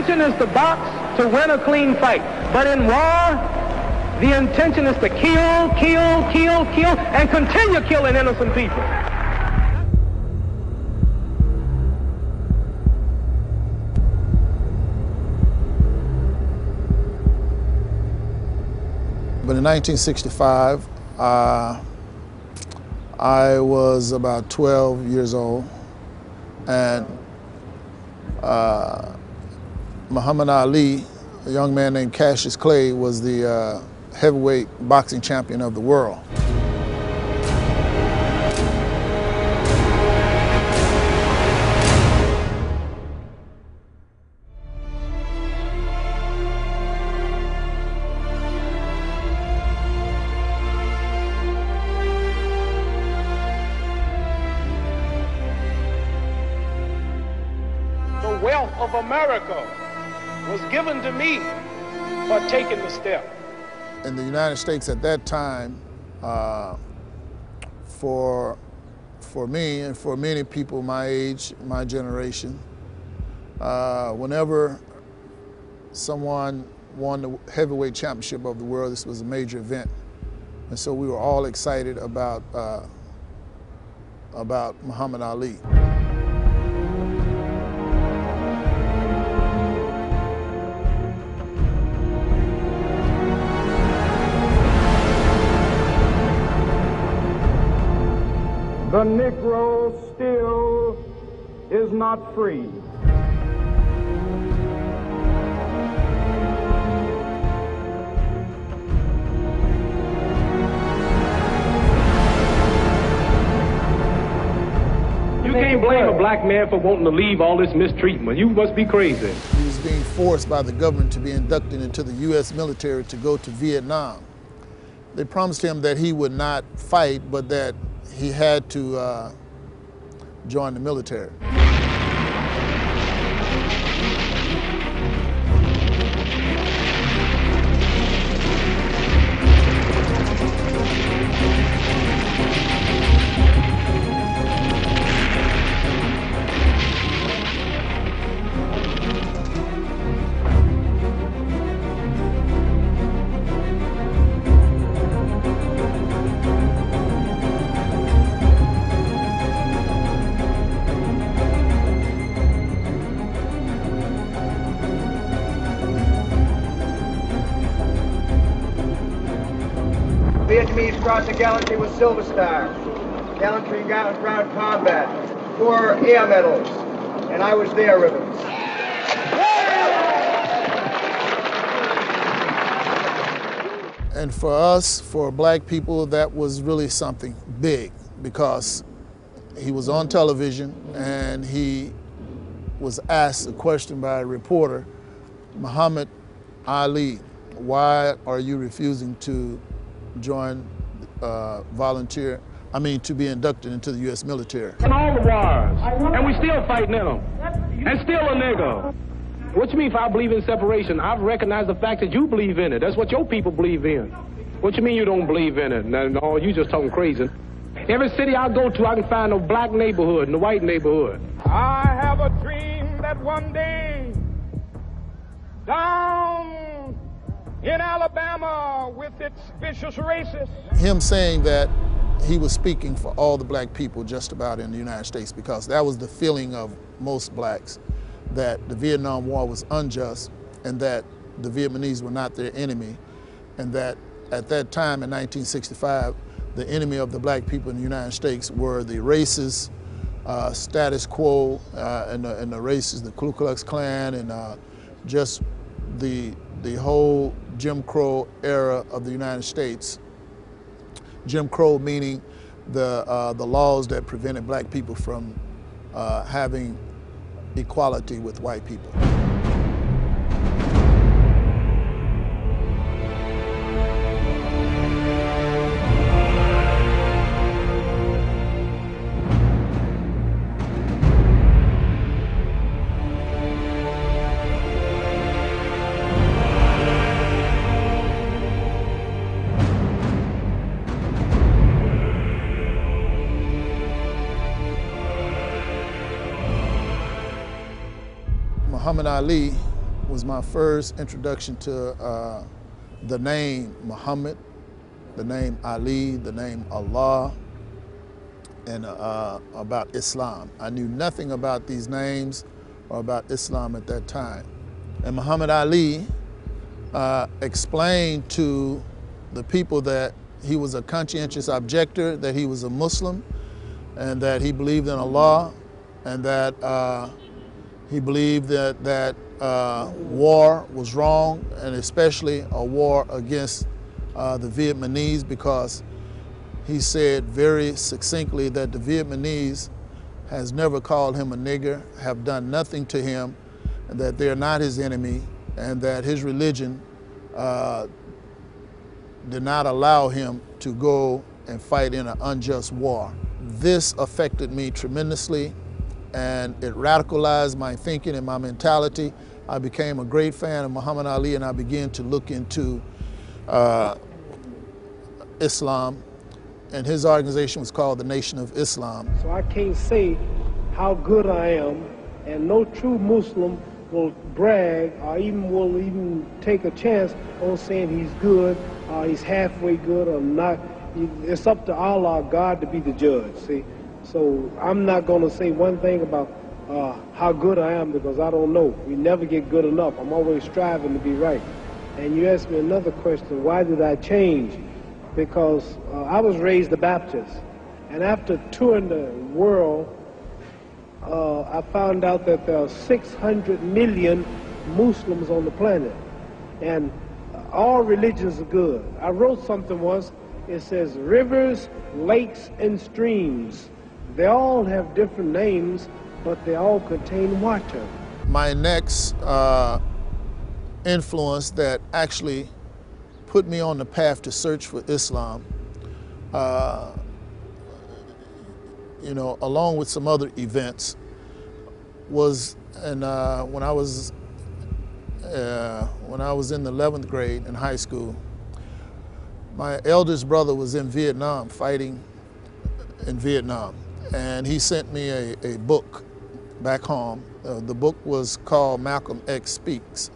intention is to box to win a clean fight. But in war, the intention is to kill, kill, kill, kill, and continue killing innocent people. But in 1965, I was about 12 years old, and Muhammad Ali, a young man named Cassius Clay, was the heavyweight boxing champion of the world. Wealth of America was given to me for taking the step. In the United States at that time, for me and for many people my age, my generation, whenever someone won the heavyweight championship of the world, this was a major event. And so we were all excited about Muhammad Ali. The Negro still is not free. You can't blame a black man for wanting to leave all this mistreatment. You must be crazy. He was being forced by the government to be inducted into the U.S. military to go to Vietnam. They promised him that he would not fight, but that he had to join the military. Vietnamese crossed the gallantry with Silver Star, gallantry ground combat, 4 air medals, and I was their ribbons. And for us, for black people, that was really something big, because he was on television and he was asked a question by a reporter, Muhammad Ali, why are you refusing to join, to be inducted into the U.S. military? And all the wars, and we still fighting in them, and still a nigga. What you mean if I believe in separation? I've recognized the fact that you believe in it. That's what your people believe in. What you mean you don't believe in it? No, you just talking crazy. Every city I go to, I can find a black neighborhood and a white neighborhood. I have a dream that one day, down in Alabama with its vicious racists. Him saying that he was speaking for all the black people just about in the United States, because that was the feeling of most blacks, that the Vietnam War was unjust and that the Vietnamese were not their enemy, and that at that time in 1965, the enemy of the black people in the United States were the racist status quo and the racists, the Ku Klux Klan, and just the whole Jim Crow era of the United States. Jim Crow meaning the laws that prevented black people from having equality with white people. Muhammad Ali was my first introduction to the name Muhammad, the name Ali, the name Allah, and about Islam. I knew nothing about these names or about Islam at that time. And Muhammad Ali explained to the people that he was a conscientious objector, that he was a Muslim, and that he believed in Allah, and that he believed that war was wrong, and especially a war against the Vietnamese, because he said very succinctly that the Vietnamese has never called him a nigger, have done nothing to him, and that they're not his enemy, and that his religion did not allow him to go and fight in an unjust war. This affected me tremendously, and it radicalized my thinking and my mentality. I became a great fan of Muhammad Ali, and I began to look into Islam, and his organization was called the Nation of Islam. So I can't say how good I am, and no true Muslim will brag or will take a chance on saying he's good or he's halfway good or not. It's up to Allah, God, to be the judge, see? So I'm not going to say one thing about how good I am, because I don't know. We never get good enough. I'm always striving to be right. And you asked me another question, why did I change? Because I was raised a Baptist, and after touring the world, I found out that there are 600 million Muslims on the planet, and all religions are good. I wrote something once, it says rivers, lakes, and streams. They all have different names, but they all contain water. My next influence that actually put me on the path to search for Islam, you know, along with some other events, was when I was in the 11th grade in high school. My eldest brother was in Vietnam, fighting in Vietnam, and he sent me a book back home. The book was called Malcolm X Speaks.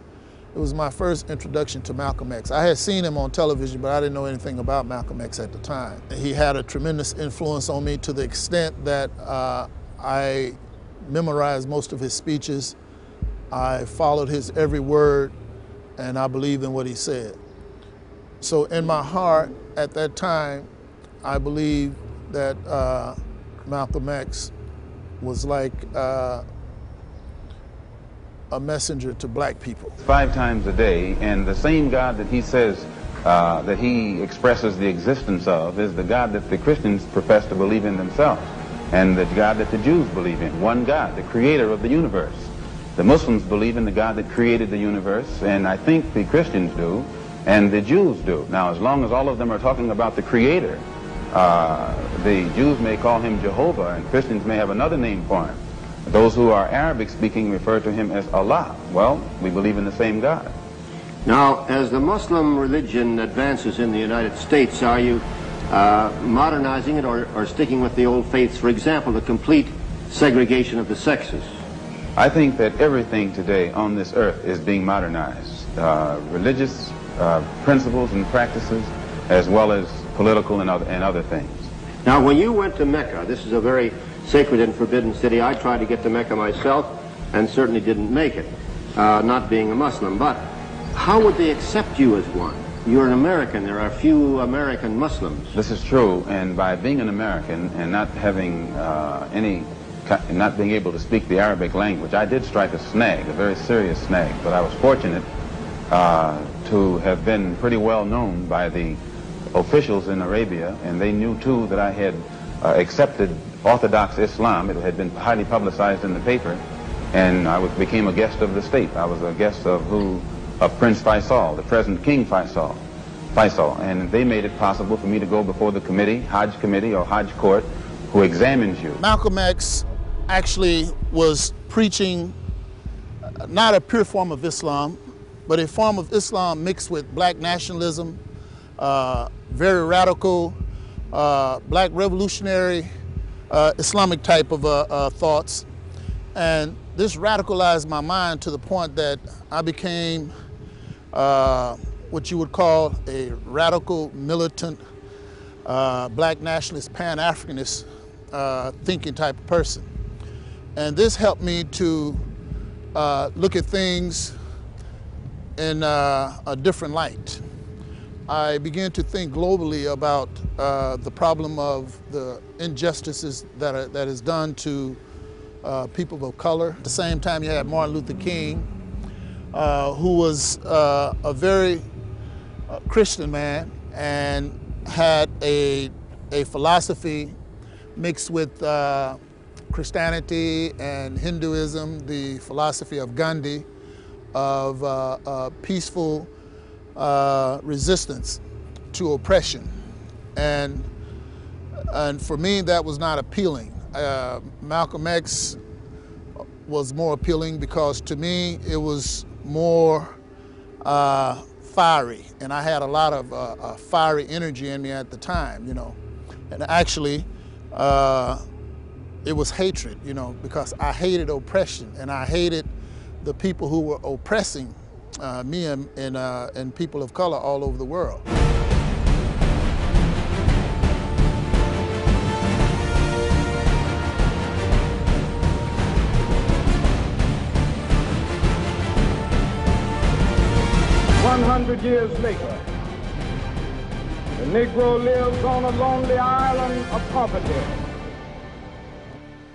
It was my first introduction to Malcolm X. I had seen him on television, but I didn't know anything about Malcolm X at the time. He had a tremendous influence on me to the extent that I memorized most of his speeches. I followed his every word, and I believed in what he said. So in my heart, at that time, I believed that Malcolm X was like a messenger to black people. 5 times a day, and the same God that he says that he expresses the existence of is the God that the Christians profess to believe in themselves, and the God that the Jews believe in. One God, the creator of the universe. The Muslims believe in the God that created the universe, and I think the Christians do, and the Jews do. Now, as long as all of them are talking about the creator, the Jews may call him Jehovah, and Christians may have another name for him. Those who are Arabic speaking refer to him as Allah. Well, we believe in the same God. Now, as the Muslim religion advances in the United States, are you modernizing it or sticking with the old faiths? For example, the complete segregation of the sexes. I think that everything today on this earth is being modernized. Religious principles and practices, as well as political and other things. Now, when you went to Mecca, this is a very sacred and forbidden city. I tried to get to Mecca myself and certainly didn't make it, not being a Muslim. But how would they accept you as one? You're an American. There are few American Muslims. This is true, and by being an American and not having not being able to speak the Arabic language, I did strike a snag, a very serious snag, but I was fortunate to have been pretty well known by the officials in Arabia, and they knew too that I had accepted Orthodox Islam. It had been highly publicized in the paper, and I became a guest of the state. I was a guest of Prince Faisal, the present King Faisal, and they made it possible for me to go before the committee, Hajj committee or Hajj court, who examines you. Malcolm X actually was preaching not a pure form of Islam, but a form of Islam mixed with black nationalism, very radical, black revolutionary, Islamic type of thoughts. And this radicalized my mind to the point that I became what you would call a radical, militant, black nationalist, Pan-Africanist thinking type of person. And this helped me to look at things in a different light. I began to think globally about the problem of the injustices that is done to people of color. At the same time, you had Martin Luther King, who was a very Christian man and had a philosophy mixed with Christianity and Hinduism, the philosophy of Gandhi, of peaceful resistance to oppression. And for me, that was not appealing. Malcolm X was more appealing because to me, it was more fiery. And I had a lot of fiery energy in me at the time, you know. And actually, it was hatred, you know, because I hated oppression and I hated the people who were oppressing me and people of color all over the world. Years later, the Negro lives on a lonely island of poverty.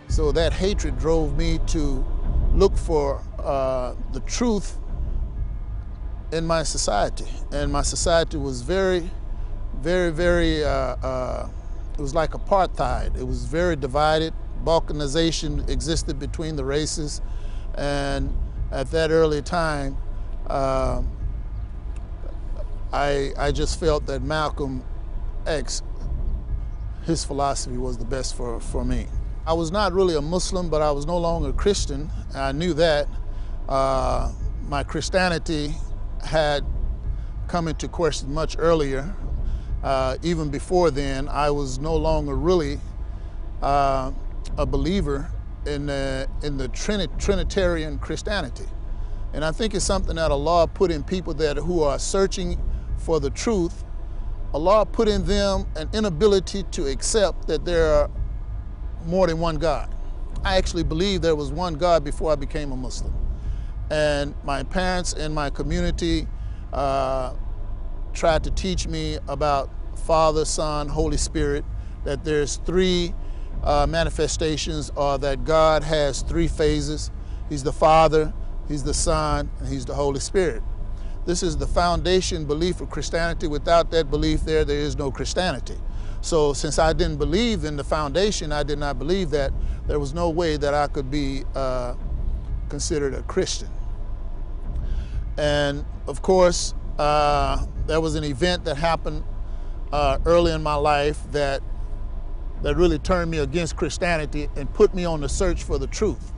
So that hatred drove me to look for the truth in my society. And my society was very, it was like apartheid. It was very divided. Balkanization existed between the races. And at that early time, I just felt that Malcolm X, his philosophy was the best for me. I was not really a Muslim, but I was no longer a Christian. I knew that. My Christianity had come into question much earlier. Even before then, I was no longer really a believer in the Trinitarian Christianity. And I think it's something that Allah put in people who are searching for the truth. Allah put in them an inability to accept that there are more than one God. I actually believed there was one God before I became a Muslim. And my parents and my community tried to teach me about Father, Son, Holy Spirit, that there's three manifestations, or that God has three phases. He's the Father, He's the Son, and He's the Holy Spirit. This is the foundation belief of Christianity. Without that belief there is no Christianity. So since I didn't believe in the foundation, I did not believe that, there was no way that I could be considered a Christian. And of course, there was an event that happened early in my life that really turned me against Christianity and put me on the search for the truth.